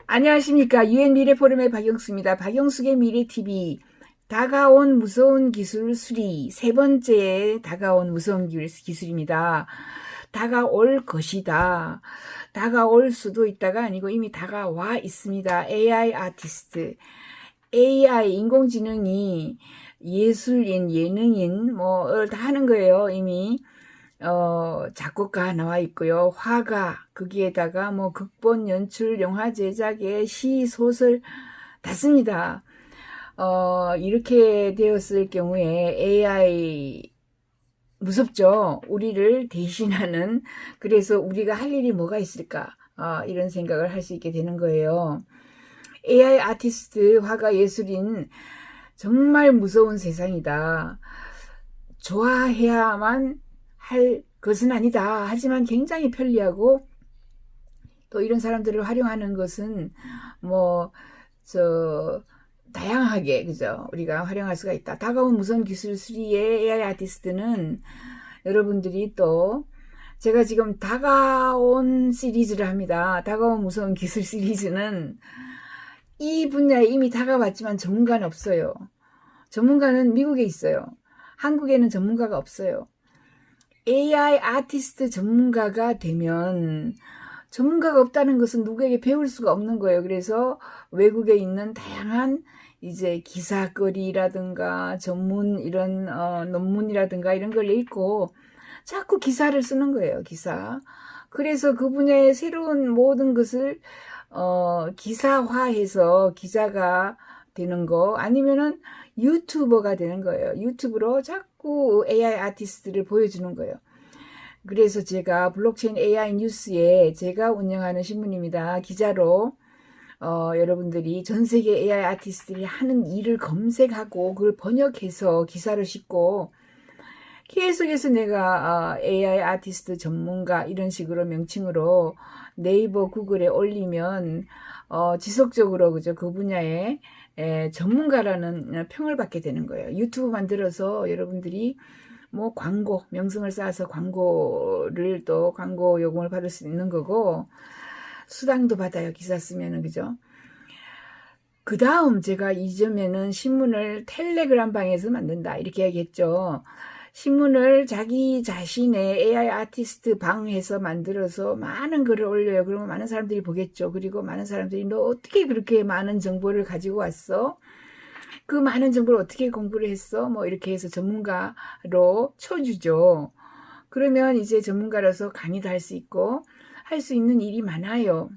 안녕하십니까. 유엔 미래 포럼의 박영수입니다. 박영숙의 미래TV. 다가온 무서운 기술 수리. 세 번째 다가온 무서운 기술입니다. 다가올 것이다. 다가올 수도 있다가 아니고 이미 다가와 있습니다. AI 아티스트. AI, 인공지능이 예술인, 예능인, 다 하는 거예요. 이미. 작곡가 나와 있고요. 화가, 거기에다가 극본, 연출, 영화 제작에 시, 소설 다 씁니다. 이렇게 되었을 경우에 AI 무섭죠? 우리를 대신하는, 그래서 우리가 할 일이 뭐가 있을까? 이런 생각을 할 수 있게 되는 거예요. AI 아티스트, 화가, 예술인, 정말 무서운 세상이다. 좋아해야만 할 것은 아니다. 하지만 굉장히 편리하고 또 이런 사람들을 활용하는 것은 다양하게 그죠? 우리가 활용할 수가 있다. 다가온 무서운 기술 수리의 AI 아티스트는 여러분들이 또 제가 지금 다가온 시리즈를 합니다. 다가온 무서운 기술 시리즈는 이 분야에 이미 다가왔지만 전문가는 없어요. 전문가는 미국에 있어요. 한국에는 전문가가 없어요. AI 아티스트 전문가가 되면 전문가가 없다는 것은 누구에게 배울 수가 없는 거예요. 그래서 외국에 있는 다양한 이제 기사거리라든가 전문 이런 논문이라든가 이런 걸 읽고 자꾸 기사를 쓰는 거예요. 기사. 그래서 그 분야의 새로운 모든 것을 기사화해서 기자가 되는 거 아니면은 유튜버가 되는 거예요. 유튜브로 자꾸 AI 아티스트를 보여주는 거예요. 그래서 제가 블록체인 AI 뉴스에 제가 운영하는 신문입니다. 기자로 여러분들이 전 세계 AI 아티스트들이 하는 일을 검색하고 그걸 번역해서 기사를 싣고 계속해서 내가 AI 아티스트 전문가 이런 식으로 명칭으로 네이버 구글에 올리면 지속적으로 그죠 그 분야에 전문가라는 평을 받게 되는 거예요. 유튜브 만들어서 여러분들이 광고 명성을 쌓아서 광고를 또 광고 요금을 받을 수 있는 거고 수당도 받아요. 기사 쓰면은 그죠. 그 다음 제가 이전에는 신문을 텔레그램 방에서 만든다 이렇게 얘기했죠. 신문을 자기 자신의 AI 아티스트 방에서 만들어서 많은 글을 올려요. 그러면 많은 사람들이 보겠죠. 그리고 많은 사람들이 너 어떻게 그렇게 많은 정보를 가지고 왔어? 그 많은 정보를 어떻게 공부를 했어? 이렇게 해서 전문가로 쳐주죠. 그러면 이제 전문가로서 강의도 할 수 있고 할 수 있는 일이 많아요.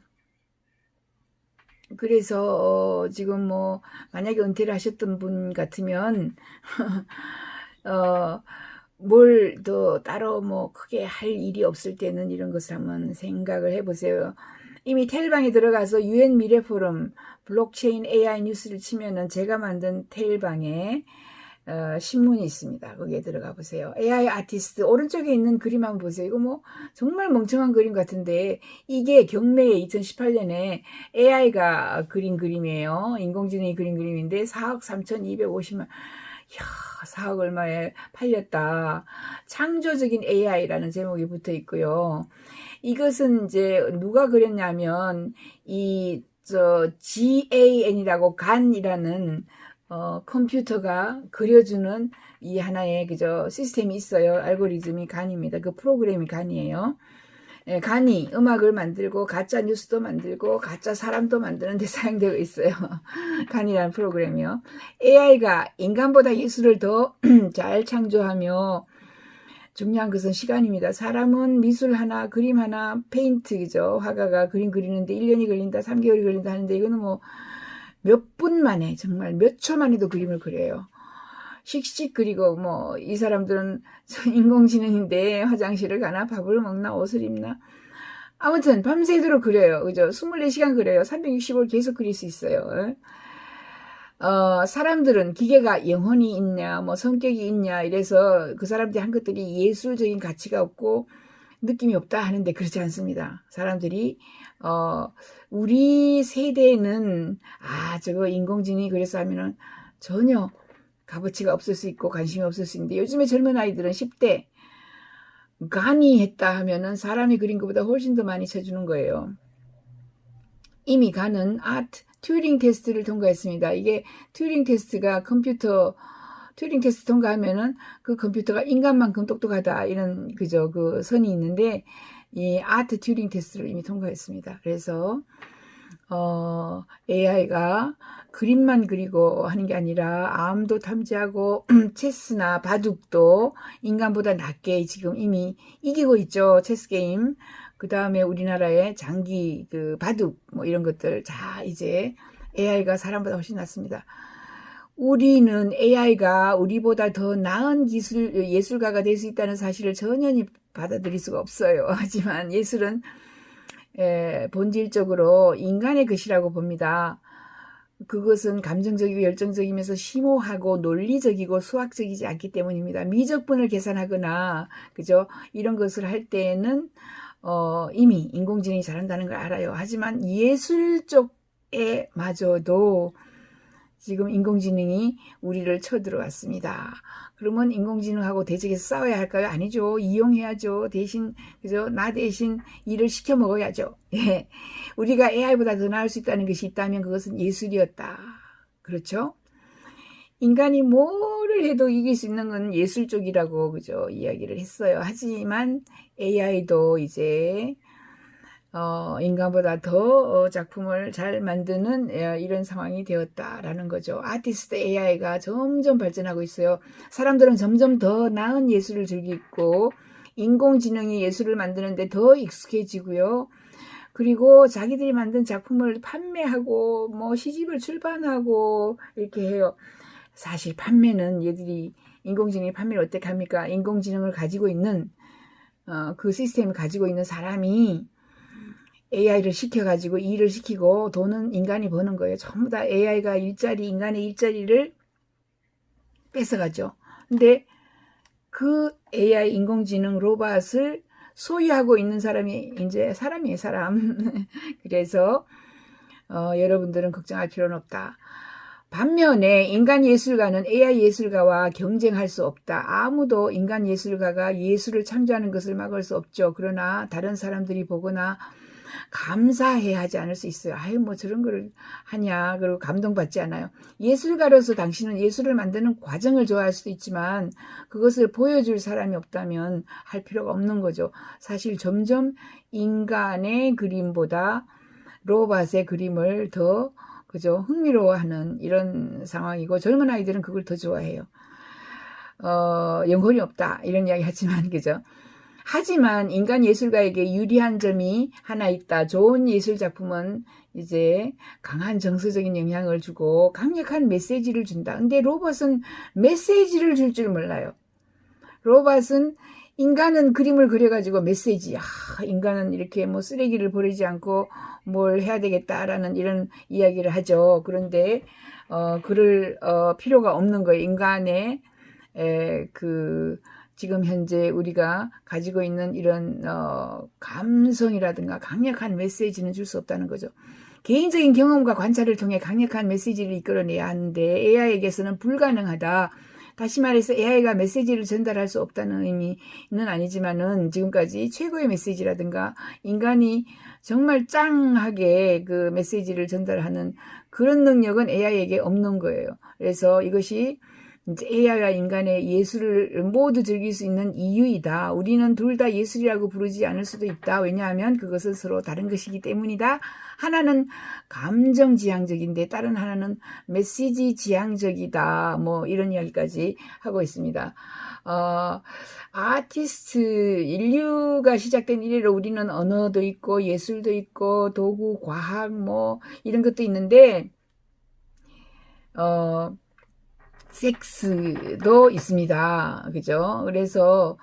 그래서 지금 만약에 은퇴를 하셨던 분 같으면 뭘 더 따로 크게 할 일이 없을 때는 이런 것을 한번 생각을 해보세요. 이미 텔방에 들어가서 유엔 미래 포럼 블록체인 AI 뉴스를 치면은 제가 만든 텔방에 신문이 있습니다. 거기에 들어가 보세요. AI 아티스트 오른쪽에 있는 그림 한번 보세요. 이거 정말 멍청한 그림 같은데 이게 경매에 2018년에 AI가 그린 그림이에요. 인공지능이 그린 그림인데 4억 3,250만. 이야, 4억 얼마에 팔렸다. 창조적인 AI라는 제목이 붙어 있고요. 이것은 이제 누가 그렸냐면 GAN이라고 간이라는 컴퓨터가 그려주는 이 하나의 그저 시스템이 있어요. 알고리즘이 간입니다. 그 프로그램이 간이에요. 간이 음악을 만들고 가짜 뉴스도 만들고 가짜 사람도 만드는 데 사용되고 있어요. 간이라는 프로그램이요. AI가 인간보다 예술을 더 잘 창조하며 중요한 것은 시간입니다. 사람은 미술 하나, 그림 하나, 페인트죠. 화가가 그림 그리는데 1년이 걸린다, 3개월이 걸린다 하는데 이거는 몇 분 만에 정말 몇 초 만에도 그림을 그려요. 씩씩 그리고 이 사람들은 인공지능인데 화장실을 가나 밥을 먹나 옷을 입나 아무튼 밤새도록 그려요. 그죠? 24시간 그려요. 365일 계속 그릴 수 있어요. 사람들은 기계가 영혼이 있냐, 성격이 있냐, 이래서 그 사람들이 한 것들이 예술적인 가치가 없고 느낌이 없다 하는데 그렇지 않습니다. 사람들이, 우리 세대는, 저거 인공지능이 그래서 하면은 전혀 값어치가 없을 수 있고 관심이 없을 수 있는데 요즘에 젊은 아이들은 10대, 간이 했다 하면은 사람이 그린 것보다 훨씬 더 많이 쳐주는 거예요. 이미 가는 아트 튜링 테스트를 통과했습니다. 이게 튜링 테스트가 튜링 테스트 통과하면은 그 컴퓨터가 인간만큼 똑똑하다 이런 그죠 그 선이 있는데 이 아트 튜링 테스트를 이미 통과했습니다. 그래서 AI가 그림만 그리고 하는 게 아니라 암도 탐지하고 체스나 바둑도 인간보다 낮게 지금 이미 이기고 있죠. 체스 게임. 그 다음에 우리나라의 장기 그 바둑 뭐 이런 것들 자 이제 AI가 사람보다 훨씬 낫습니다. 우리는 AI가 우리보다 더 나은 예술가가 될 수 있다는 사실을 전혀 받아들일 수가 없어요. 하지만 예술은 본질적으로 인간의 것이라고 봅니다. 그것은 감정적이고 열정적이면서 심오하고 논리적이고 수학적이지 않기 때문입니다. 미적분을 계산하거나 그죠? 이런 것을 할 때는 이미 인공지능이 잘한다는 걸 알아요. 하지만 예술 쪽에 마저도 지금 인공지능이 우리를 쳐들어왔습니다. 그러면 인공지능하고 대적해서 싸워야 할까요? 아니죠. 이용해야죠. 대신 그죠? 나 대신 일을 시켜 먹어야죠. 예. 우리가 AI보다 더 나을 수 있다는 것이 있다면 그것은 예술이었다. 그렇죠? 인간이 뭐를 해도 이길 수 있는 건 예술 쪽이라고 그죠? 이야기를 했어요. 하지만 AI도 이제 인간보다 더 작품을 잘 만드는 이런 상황이 되었다라는 거죠. 아티스트 AI가 점점 발전하고 있어요. 사람들은 점점 더 나은 예술을 즐기고 인공지능이 예술을 만드는데 더 익숙해지고요. 그리고 자기들이 만든 작품을 판매하고 뭐 시집을 출판하고 이렇게 해요. 사실 판매는 얘들이 인공지능이 판매를 어떻게 합니까? 인공지능을 가지고 있는 그 시스템을 가지고 있는 사람이 AI를 시켜가지고 일을 시키고 돈은 인간이 버는 거예요. 전부 다 AI가 인간의 일자리를 뺏어가죠. 근데 그 AI 인공지능 로봇을 소유하고 있는 사람이 이제 사람이에요, 사람. 그래서 여러분들은 걱정할 필요는 없다. 반면에 인간 예술가는 AI 예술가와 경쟁할 수 없다. 아무도 인간 예술가가 예술을 창조하는 것을 막을 수 없죠. 그러나 다른 사람들이 보거나 감사해야 하지 않을 수 있어요. 아유 뭐 저런 걸 하냐 그리고 감동받지 않아요. 예술가로서 당신은 예술을 만드는 과정을 좋아할 수도 있지만 그것을 보여줄 사람이 없다면 할 필요가 없는 거죠. 사실 점점 인간의 그림보다 로봇의 그림을 더 그죠 흥미로워하는 이런 상황이고 젊은 아이들은 그걸 더 좋아해요. 영혼이 없다 이런 이야기 하지만 그죠. 하지만 인간 예술가에게 유리한 점이 하나 있다. 좋은 예술 작품은 이제 강한 정서적인 영향을 주고 강력한 메시지를 준다. 근데 로봇은 메시지를 줄 줄 몰라요. 로봇은 인간은 그림을 그려가지고 메시지. 인간은 이렇게 뭐 쓰레기를 버리지 않고 뭘 해야 되겠다라는 이런 이야기를 하죠. 그런데 그럴 필요가 없는 거예요. 인간의 지금 현재 우리가 가지고 있는 이런 감성이라든가 강력한 메시지는 줄 수 없다는 거죠. 개인적인 경험과 관찰을 통해 강력한 메시지를 이끌어내야 하는데 AI에게서는 불가능하다. 다시 말해서 AI가 메시지를 전달할 수 없다는 의미는 아니지만은 지금까지 최고의 메시지라든가 인간이 정말 짱하게 그 메시지를 전달하는 그런 능력은 AI에게 없는 거예요. 그래서 이것이 이제 AI와 인간의 예술을 모두 즐길 수 있는 이유이다. 우리는 둘 다 예술이라고 부르지 않을 수도 있다. 왜냐하면 그것은 서로 다른 것이기 때문이다. 하나는 감정 지향적인데 다른 하나는 메시지 지향적이다. 뭐 이런 이야기까지 하고 있습니다. 아티스트 인류가 시작된 이래로 우리는 언어도 있고 예술도 있고 도구, 과학 뭐 이런 것도 있는데 섹스도 있습니다. 그죠? 그래서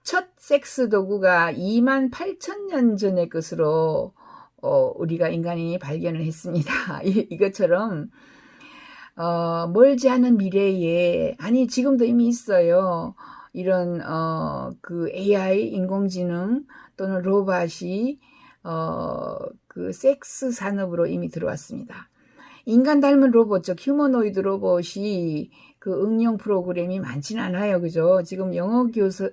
첫 섹스 도구가 28,000년 전의 것으로 우리가 인간이 발견을 했습니다. 이것처럼 멀지 않은 미래에 아니 지금도 이미 있어요. 이런 그 AI 인공지능 또는 로봇이 그 섹스 산업으로 이미 들어왔습니다. 인간 닮은 로봇, 즉 휴머노이드 로봇이 그 응용 프로그램이 많지는 않아요. 그죠? 지금 영어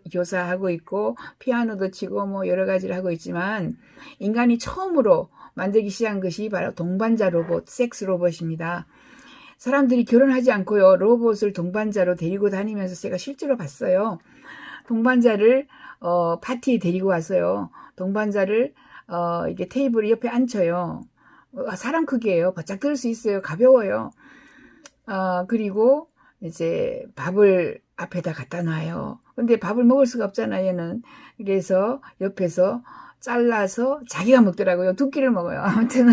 교사 하고 있고 피아노도 치고 뭐 여러 가지를 하고 있지만 인간이 처음으로 만들기 시작한 것이 바로 동반자 로봇, 섹스 로봇입니다. 사람들이 결혼하지 않고요, 로봇을 동반자로 데리고 다니면서 제가 실제로 봤어요. 동반자를 파티에 데리고 와서요, 동반자를 이게 테이블 옆에 앉혀요. 사람 크기예요. 바짝 들 수 있어요. 가벼워요. 그리고 이제 밥을 앞에다 갖다 놔요. 근데 밥을 먹을 수가 없잖아요, 얘는. 그래서 옆에서 잘라서 자기가 먹더라고요. 두 끼를 먹어요. 아무튼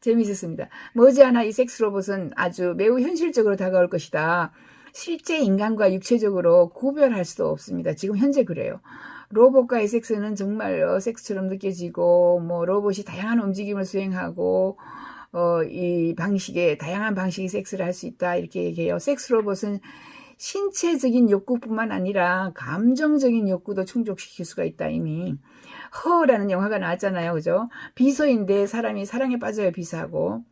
재미있었습니다. 머지않아 이 섹스 로봇은 아주 매우 현실적으로 다가올 것이다. 실제 인간과 육체적으로 구별할 수도 없습니다. 지금 현재 그래요. 로봇과의 섹스는 정말 섹스처럼 느껴지고, 뭐 로봇이 다양한 움직임을 수행하고, 이 방식의 다양한 방식의 섹스를 할 수 있다, 이렇게 얘기해요. 섹스 로봇은 신체적인 욕구뿐만 아니라 감정적인 욕구도 충족시킬 수가 있다. 이미 허라는 영화가 나왔잖아요, 그죠? 비서인데 사람이 사랑에 빠져요, 비서하고.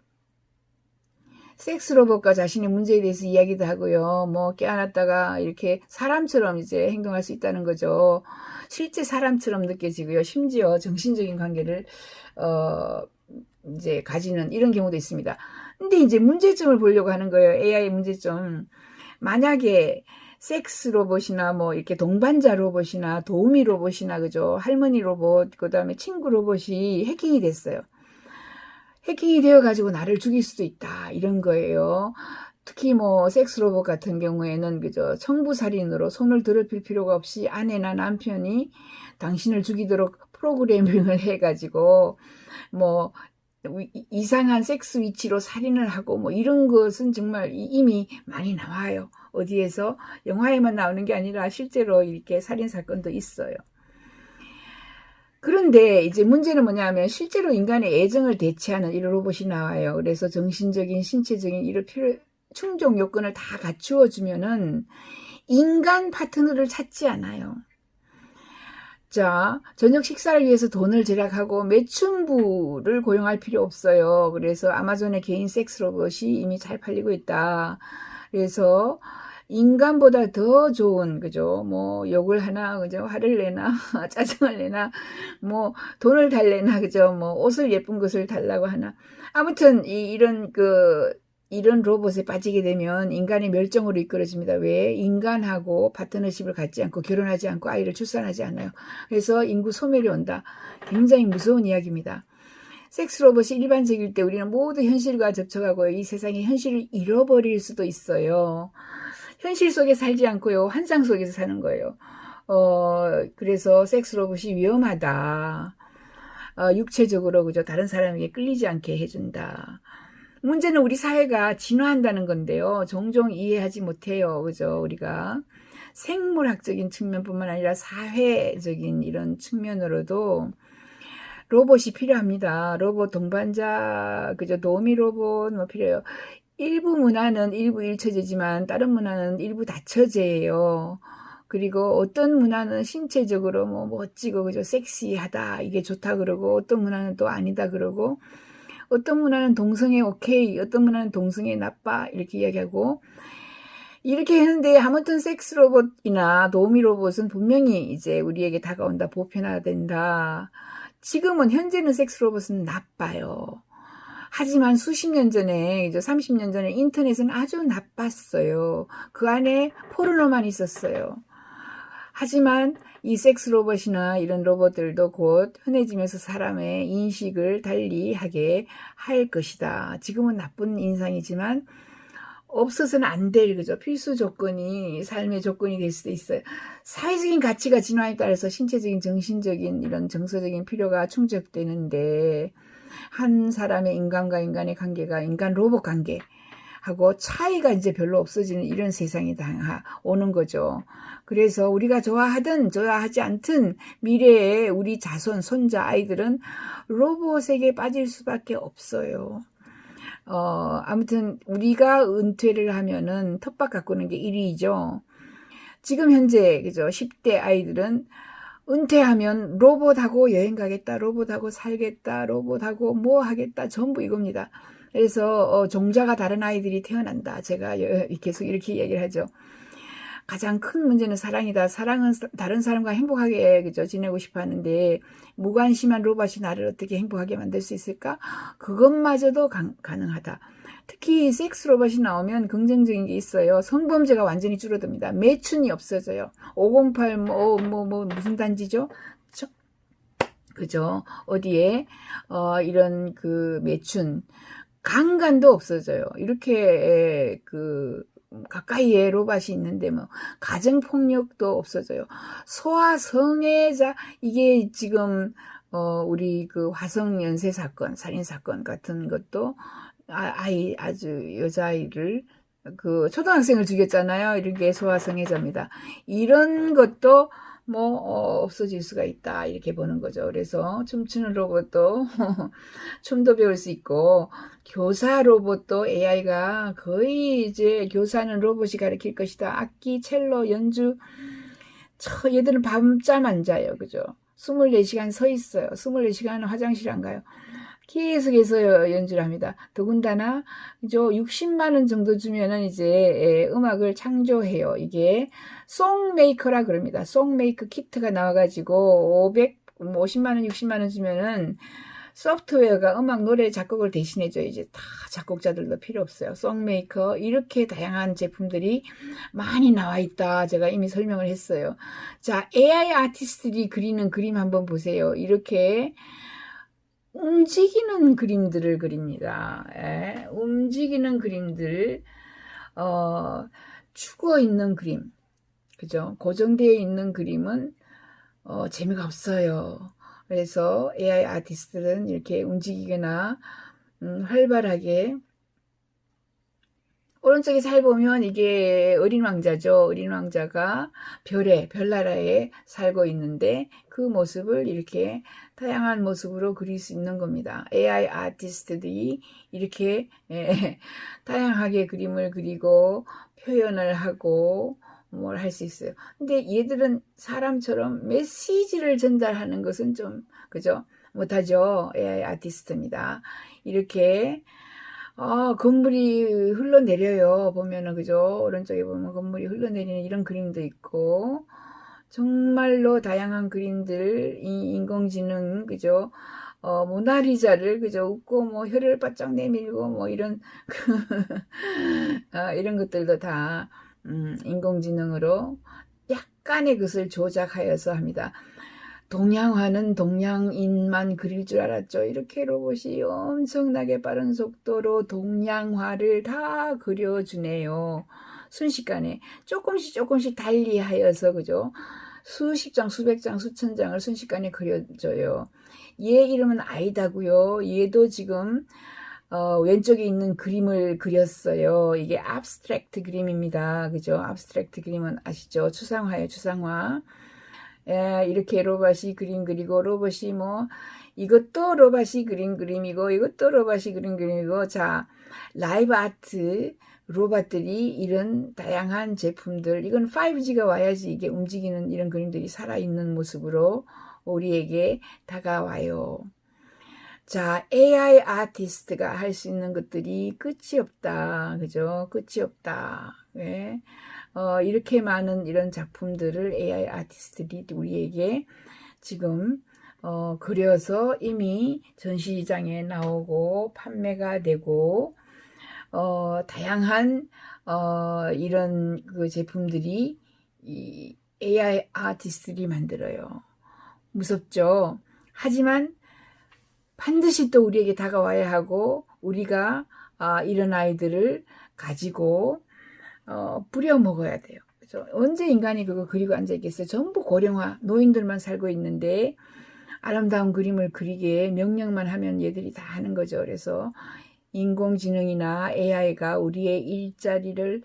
섹스 로봇과 자신의 문제에 대해서 이야기도 하고요. 뭐 깨어났다가 이렇게 사람처럼 이제 행동할 수 있다는 거죠. 실제 사람처럼 느껴지고요. 심지어 정신적인 관계를 이제 가지는 이런 경우도 있습니다. 근데 이제 문제점을 보려고 하는 거예요. AI 문제점. 만약에 섹스 로봇이나 뭐 이렇게 동반자 로봇이나 도우미 로봇이나, 그죠? 할머니 로봇, 그 다음에 친구 로봇이 해킹이 됐어요. 해킹이 되어가지고 나를 죽일 수도 있다, 이런 거예요. 특히 뭐 섹스 로봇 같은 경우에는, 그죠? 청부살인으로 손을 더럽힐 필요가 없이 아내나 남편이 당신을 죽이도록 프로그래밍을 해가지고 뭐 이상한 섹스 위치로 살인을 하고, 뭐 이런 것은 정말 이미 많이 나와요. 어디에서 영화에만 나오는 게 아니라 실제로 이렇게 살인 사건도 있어요. 그런데 이제 문제는 뭐냐면, 실제로 인간의 애정을 대체하는 이런 로봇이 나와요. 그래서 정신적인, 신체적인 이런 충족 요건을 다 갖추어 주면은 인간 파트너를 찾지 않아요. 자, 저녁 식사를 위해서 돈을 절약하고 매춘부를 고용할 필요 없어요. 그래서 아마존의 개인 섹스 로봇이 이미 잘 팔리고 있다. 그래서 인간보다 더 좋은, 그죠? 뭐 욕을 하나, 그죠? 화를 내나 짜증을 내나, 뭐 돈을 달래나, 그죠? 뭐 옷을 예쁜 것을 달라고 하나. 아무튼 이런 로봇에 빠지게 되면 인간의 멸종으로 이끌어집니다. 왜? 인간하고 파트너십을 갖지 않고 결혼하지 않고 아이를 출산하지 않아요. 그래서 인구 소멸이 온다. 굉장히 무서운 이야기입니다. 섹스 로봇이 일반적일 때 우리는 모두 현실과 접촉하고 이 세상의 현실을 잃어버릴 수도 있어요. 현실 속에 살지 않고요, 환상 속에서 사는 거예요. 그래서 섹스 로봇이 위험하다. 육체적으로, 그죠? 다른 사람에게 끌리지 않게 해준다. 문제는 우리 사회가 진화한다는 건데요. 종종 이해하지 못해요. 그죠? 우리가 생물학적인 측면뿐만 아니라 사회적인 이런 측면으로도 로봇이 필요합니다. 로봇 동반자, 그죠? 도우미 로봇 뭐 필요해요. 일부 문화는 일부 일처제지만 다른 문화는 일부 다처제예요. 그리고 어떤 문화는 신체적으로 뭐 멋지고, 그죠? 섹시하다, 이게 좋다 그러고, 어떤 문화는 또 아니다 그러고, 어떤 문화는 동성애 오케이, 어떤 문화는 동성애 나빠, 이렇게 이야기하고, 이렇게 했는데 아무튼 섹스 로봇이나 도우미 로봇은 분명히 이제 우리에게 다가온다, 보편화된다. 지금은 현재는 섹스 로봇은 나빠요. 하지만 수십 년 전에, 이제 30년 전에 인터넷은 아주 나빴어요. 그 안에 포르노만 있었어요. 하지만 이 섹스 로봇이나 이런 로봇들도 곧 흔해지면서 사람의 인식을 달리하게 할 것이다. 지금은 나쁜 인상이지만 없어서는 안 될, 그죠? 필수 조건이 삶의 조건이 될 수도 있어요. 사회적인 가치가 진화에 따라서 신체적인, 정신적인 이런 정서적인 필요가 충족되는데, 한 사람의 인간과 인간의 관계가 인간 로봇 관계하고 차이가 이제 별로 없어지는 이런 세상이 오는 거죠. 그래서 우리가 좋아하든 좋아하지 않든 미래에 우리 자손, 손자, 아이들은 로봇에게 빠질 수밖에 없어요. 아무튼 우리가 은퇴를 하면은 텃밭 가꾸는 게 1위죠. 지금 현재, 그죠? 10대 아이들은 은퇴하면 로봇하고 여행 가겠다, 로봇하고 살겠다, 로봇하고 뭐 하겠다, 전부 이겁니다. 그래서 종자가 다른 아이들이 태어난다. 제가 계속 이렇게 얘기를 하죠. 가장 큰 문제는 사랑이다. 사랑은 다른 사람과 행복하게 그죠 지내고 싶어 하는데 무관심한 로봇이 나를 어떻게 행복하게 만들 수 있을까? 그것마저도 가능하다. 특히 섹스 로봇이 나오면 긍정적인 게 있어요. 성범죄가 완전히 줄어듭니다. 매춘이 없어져요. 508 무슨 단지죠? 그죠? 어디에 이런 그 매춘 강간도 없어져요. 이렇게 가까이에 로봇이 있는데 뭐 가정폭력도 없어져요. 소아 성애자 이게 지금 우리 그 화성 연쇄 사건, 살인 사건 같은 것도 아주 여자아이를 그 초등학생을 죽였잖아요. 이렇게 소아 성애자입니다. 이런 것도 뭐 없어질 수가 있다 이렇게 보는 거죠. 그래서 춤추는 로봇도 춤도 배울 수 있고 교사 로봇도 AI가 거의 이제 교사는 로봇이 가르칠 것이다. 악기, 첼로, 연주 얘들은 밤잠 안 자요. 그죠? 24시간 서 있어요. 24시간은 화장실 안 가요. 계속해서 연주를 합니다. 더군다나 이제 60만 원 정도 주면은 이제 음악을 창조해요. 이게 송메이커라 그럽니다. 송메이커 키트가 나와가지고 50만 원, 60만 원 주면은 소프트웨어가 음악, 노래, 작곡을 대신해줘요. 이제 다 작곡자들도 필요 없어요. 송메이커 이렇게 다양한 제품들이 많이 나와 있다. 제가 이미 설명을 했어요. 자, AI 아티스트들이 그리는 그림 한번 보세요. 이렇게 움직이는 그림들을 그립니다. 예, 움직이는 그림들, 죽어 있는 그림, 그죠? 고정되어 있는 그림은 재미가 없어요. 그래서 AI 아티스트는 이렇게 움직이거나 활발하게 오른쪽에 잘 보면 이게 어린 왕자죠. 어린 왕자가 별나라에 살고 있는데 그 모습을 이렇게 다양한 모습으로 그릴 수 있는 겁니다. AI 아티스트들이 이렇게 다양하게 그림을 그리고 표현을 하고 뭘 할 수 있어요. 근데 얘들은 사람처럼 메시지를 전달하는 것은 좀 그죠? 못하죠. AI 아티스트입니다. 이렇게 건물이 흘러내려요. 보면은, 그죠? 오른쪽에 보면 건물이 흘러내리는 이런 그림도 있고, 정말로 다양한 그림들, 인공지능, 그죠? 모나리자를, 그죠? 웃고, 뭐, 혀를 바짝 내밀고, 뭐, 이런, 이런 것들도 다, 인공지능으로 약간의 것을 조작하여서 합니다. 동양화는 동양인만 그릴 줄 알았죠. 이렇게 로봇이 엄청나게 빠른 속도로 동양화를 다 그려주네요. 순식간에 조금씩 달리하여서 그죠? 수십 장, 수백 장, 수천 장을 순식간에 그려줘요. 얘 이름은 아이다고요. 얘도 지금 왼쪽에 있는 그림을 그렸어요. 이게 abstract 그림입니다. 그죠? abstract 그림은 아시죠? 추상화예요, 추상화. 이렇게 로봇이 그림 그리고 로봇이 뭐 이것도 로봇이 그림 그림이고 이것도 로봇이 그림 그림이고 자 라이브 아트 로봇들이 이런 다양한 제품들 이건 5G가 와야지 이게 움직이는 이런 그림들이 살아있는 모습으로 우리에게 다가와요. 자, AI 아티스트가 할 수 있는 것들이 끝이 없다. 그죠? 끝이 없다. 네. 이렇게 많은 이런 작품들을 AI 아티스트들이 우리에게 지금 그려서 이미 전시장에 나오고 판매가 되고 다양한 이런 그 제품들이 이 AI 아티스트들이 만들어요. 무섭죠? 하지만 반드시 또 우리에게 다가와야 하고 우리가 이런 아이들을 가지고 뿌려 먹어야 돼요. 그래서 언제 인간이 그거 그리고 앉아 있겠어요? 전부 고령화 노인들만 살고 있는데 아름다운 그림을 그리게 명령만 하면 얘들이 다 하는 거죠. 그래서 인공지능이나 AI가 우리의 일자리를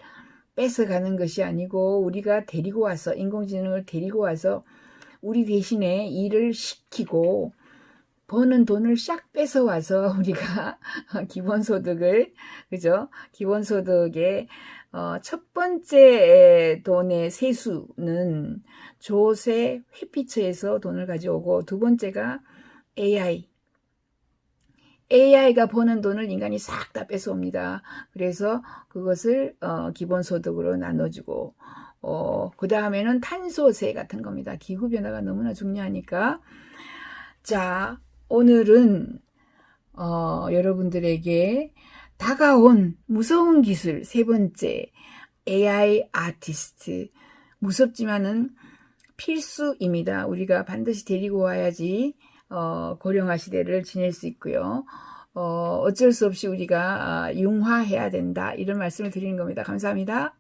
뺏어가는 것이 아니고 우리가 데리고 와서 인공지능을 데리고 와서 우리 대신에 일을 시키고 버는 돈을 싹 뺏어와서 우리가 기본소득을 그죠? 기본소득의 첫 번째 돈의 세수는 조세 회피처에서 돈을 가져오고 두 번째가 AI가 버는 돈을 인간이 싹 다 뺏어옵니다. 그래서 그것을 기본소득으로 나눠주고 그 다음에는 탄소세 같은 겁니다. 기후변화가 너무나 중요하니까. 자, 오늘은 여러분들에게 다가온 무서운 기술 세 번째, AI 아티스트. 무섭지만은 필수입니다. 우리가 반드시 데리고 와야지 고령화 시대를 지낼 수 있고요. 어쩔 수 없이 우리가 융화해야 된다. 이런 말씀을 드리는 겁니다. 감사합니다.